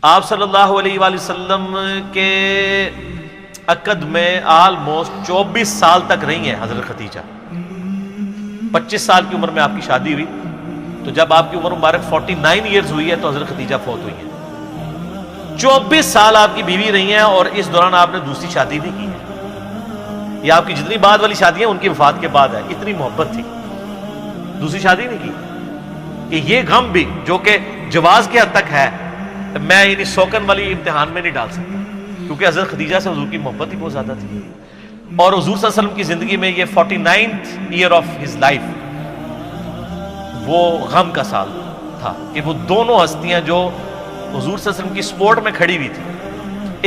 آپ صلی اللہ علیہ وآلہ وسلم کے عقد میں آلموسٹ 24 سال تک رہی ہیں حضرت خدیجہ. 25 سال کی عمر میں آپ کی شادی ہوئی، تو جب آپ کی عمر مبارک 49 ایئرز ہوئی ہے تو حضرت خدیجہ فوت ہوئی ہیں. 24 سال آپ کی بیوی رہی ہیں اور اس دوران آپ نے دوسری شادی بھی کی ہے. یہ آپ کی جتنی بعد والی شادیاں ان کی وفات کے بعد ہے. اتنی محبت تھی، دوسری شادی نہیں کی. کہ یہ غم بھی جو کہ جواز کے حد تک ہے، میں یعنی سوکن والی امتحان میں نہیں ڈال سکتا، کیونکہ حضرت خدیجہ سے حضور کی محبت ہی بہت زیادہ تھی. اور حضور صلی اللہ علیہ وسلم کی زندگی میں یہ 49th year of his life وہ غم کا سال تھا کہ وہ دونوں ہستیاں جو حضور صلی اللہ علیہ وسلم کی سپورٹ میں کھڑی ہوئی تھی،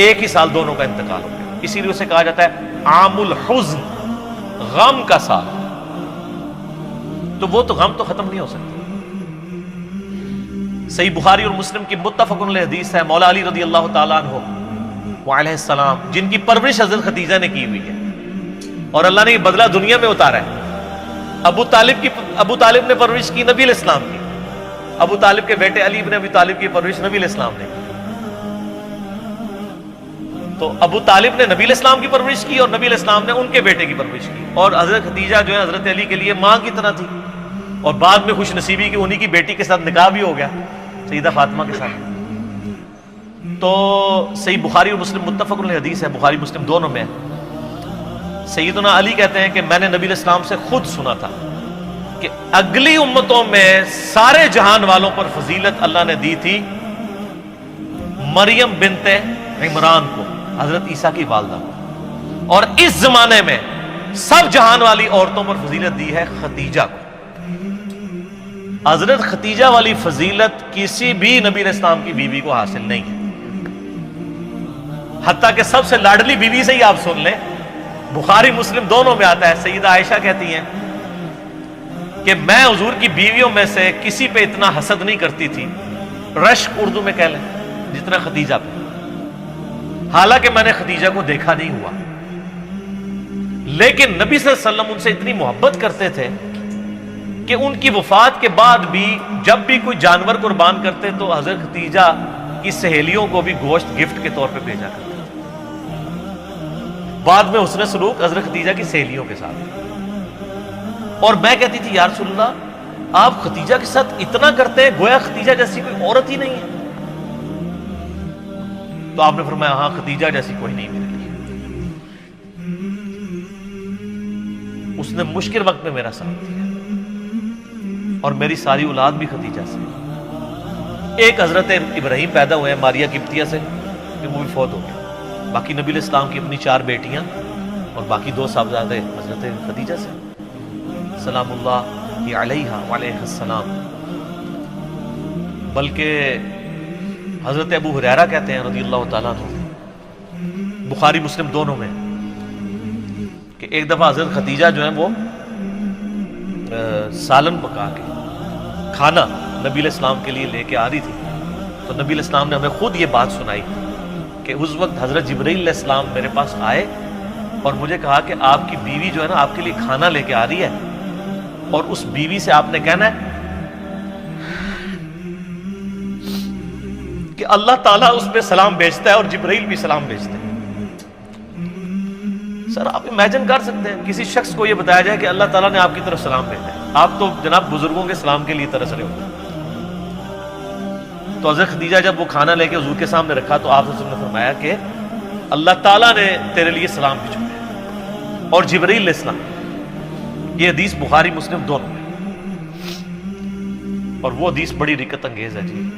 ایک ہی سال دونوں کا انتقال ہو گیا. اسی لیے اسے کہا جاتا ہے عام الحزن، غم کا سال. تو وہ تو غم تو ختم نہیں ہو سکتا. صحیح بخاری اور مسلم کی متفق علیہ حدیث ہے، مولا علی رضی اللہ تعالیٰ عنہ وعلیہ السلام جن کی پرورش حضرت خدیجہ نے کی ہوئی ہے اور اللہ نے یہ بدلہ دنیا میں اتارا ہے. ابو طالب نے پرورش کی نبی علیہ السلام کی. ابو طالب کے بیٹے علی بن ابی طالب کی پرورش نبی علیہ السلام نے کی. تو ابو طالب نے نبی علیہ السلام کی پرورش کی اور نبی علیہ السلام نے ان کے بیٹے کی پرورش کی. اور حضرت خدیجہ جو ہے حضرت علی کے لیے ماں کی طرح تھی، اور بعد میں خوش نصیبی کہ انہی کی بیٹی کے ساتھ نکاح بھی ہو گیا سیدہ فاطمہ کے ساتھ. تو صحیح بخاری اور مسلم متفق علیہ حدیث ہے، بخاری مسلم دونوں میں. سیدنا علی کہتے ہیں کہ میں نے نبی علیہ السلام سے خود سنا تھا کہ اگلی امتوں میں سارے جہان والوں پر فضیلت اللہ نے دی تھی مریم بنت عمران کو، حضرت عیسیٰ کی والدہ کو، اور اس زمانے میں سب جہان والی عورتوں پر فضیلت دی ہے خدیجہ کو. حضرت خدیجہ والی فضیلت کسی بھی نبی علیہ السلام کی بیوی کو حاصل نہیں ہے. حتیٰ کہ سب سے لاڈلی بیوی سے ہی آپ سن لیں، بخاری مسلم دونوں میں آتا ہے، سیدہ عائشہ کہتی ہیں کہ میں حضور کی بیویوں میں سے کسی پہ اتنا حسد نہیں کرتی تھی، رشک اردو میں کہہ لیں، جتنا خدیجہ پہ. حالانکہ میں نے خدیجہ کو دیکھا نہیں ہوا، لیکن نبی صلی اللہ علیہ وسلم ان سے اتنی محبت کرتے تھے کہ ان کی وفات کے بعد بھی جب بھی کوئی جانور قربان کرتے تو حضرت خدیجہ کی سہیلیوں کو بھی گوشت گفٹ کے طور پہ بھیجا کرتے تھے. بعد میں حسن سلوک حضرت خدیجہ کی سہیلیوں کے ساتھ. اور میں کہتی تھی یا رسول اللہ آپ خدیجہ کے ساتھ اتنا کرتے ہیں گویا خدیجہ جیسی کوئی عورت ہی نہیں ہے. تو آپ نے فرمایا ہاں خدیجہ جیسی کوئی نہیں میرے لیے. اس نے مشکل وقت میں میرا ساتھ دیا اور میری ساری اولاد بھی خدیجہ سے. ایک حضرت ابراہیم پیدا ہوئے ہیں ماریہ قبطیہ سے کہ وہ بھی فوت ہو گیا. باقی نبی علیہ السلام کی اپنی 4 بیٹیاں اور باقی 2 صاحبزادے حضرت خدیجہ سے سلام اللہ علیہا وعلیہ السلام. بلکہ حضرت ابو ہریرہ کہتے ہیں رضی اللہ تعالیٰ عنہ، بخاری مسلم دونوں میں، کہ ایک دفعہ حضرت خدیجہ جو ہیں وہ سالن پکا کے کھانا نبی علیہ السلام کے لیے لے کے آ رہی تھی. تو نبی علیہ السلام نے ہمیں خود یہ بات سنائی کہ اس وقت حضرت جبرائیل علیہ السلام میرے پاس آئے اور مجھے کہا کہ آپ کی بیوی جو ہے نا آپ کے لیے کھانا لے کے آ رہی ہے، اور اس بیوی سے آپ نے کہنا ہے کہ اللہ تعالیٰ اس پہ سلام بھیجتا ہے اور جبرائیل بھی سلام بھیجتے ہیں. سر آپ امیجن کر سکتے ہیں کسی شخص کو یہ بتایا جائے کہ اللہ تعالیٰ نے آپ کی طرف سلام بھیجا ہے. آپ تو جناب بزرگوں کے سلام کے لیے ترس رہے ہوتے. تو حضرت خدیجہ جب وہ کھانا لے کے حضور کے سامنے رکھا تو آپ نے فرمایا کہ اللہ تعالیٰ نے تیرے لیے سلام بھیجا اور جبرائیل علیہ السلام. یہ حدیث بخاری مسلم دونوں میں، اور وہ حدیث بڑی رکت انگیز ہے جی،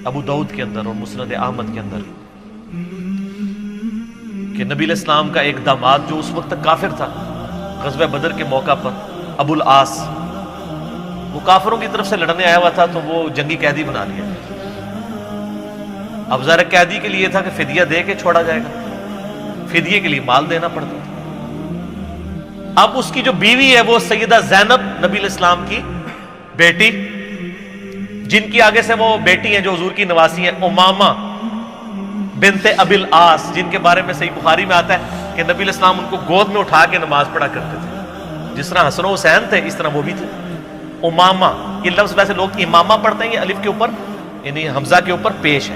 ابو داؤد کے اندر اور مسند احمد کے اندر، کہ نبی علیہ السلام کا ایک داماد جو اس وقت تک کافر تھا، غزوہ بدر کے موقع پر ابو العاص، وہ کافروں کی طرف سے لڑنے آیا ہوا تھا تو وہ جنگی قیدی بنا لیا. اب ظاہر قیدی کے لیے تھا کہ فدیہ دے کے چھوڑا جائے گا، فدیے کے لیے مال دینا پڑتا تھا. اب اس کی جو بیوی ہے وہ سیدہ زینب نبی علیہ السلام کی بیٹی، جن کی آگے سے وہ بیٹی ہیں جو حضور کی نواسی ہیں، امامہ بنت ابی العاص، جن کے بارے میں صحیح بخاری میں آتا ہے کہ نبی علیہ السلام ان کو گود میں اٹھا کے نماز پڑھا کرتے تھے. جس طرح حسن و حسین تھے اس طرح وہ بھی تھے. امامہ، یہ لفظ ویسے لوگ امامہ پڑھتے ہیں، یہ الف کے اوپر یعنی حمزہ کے اوپر پیش ہے،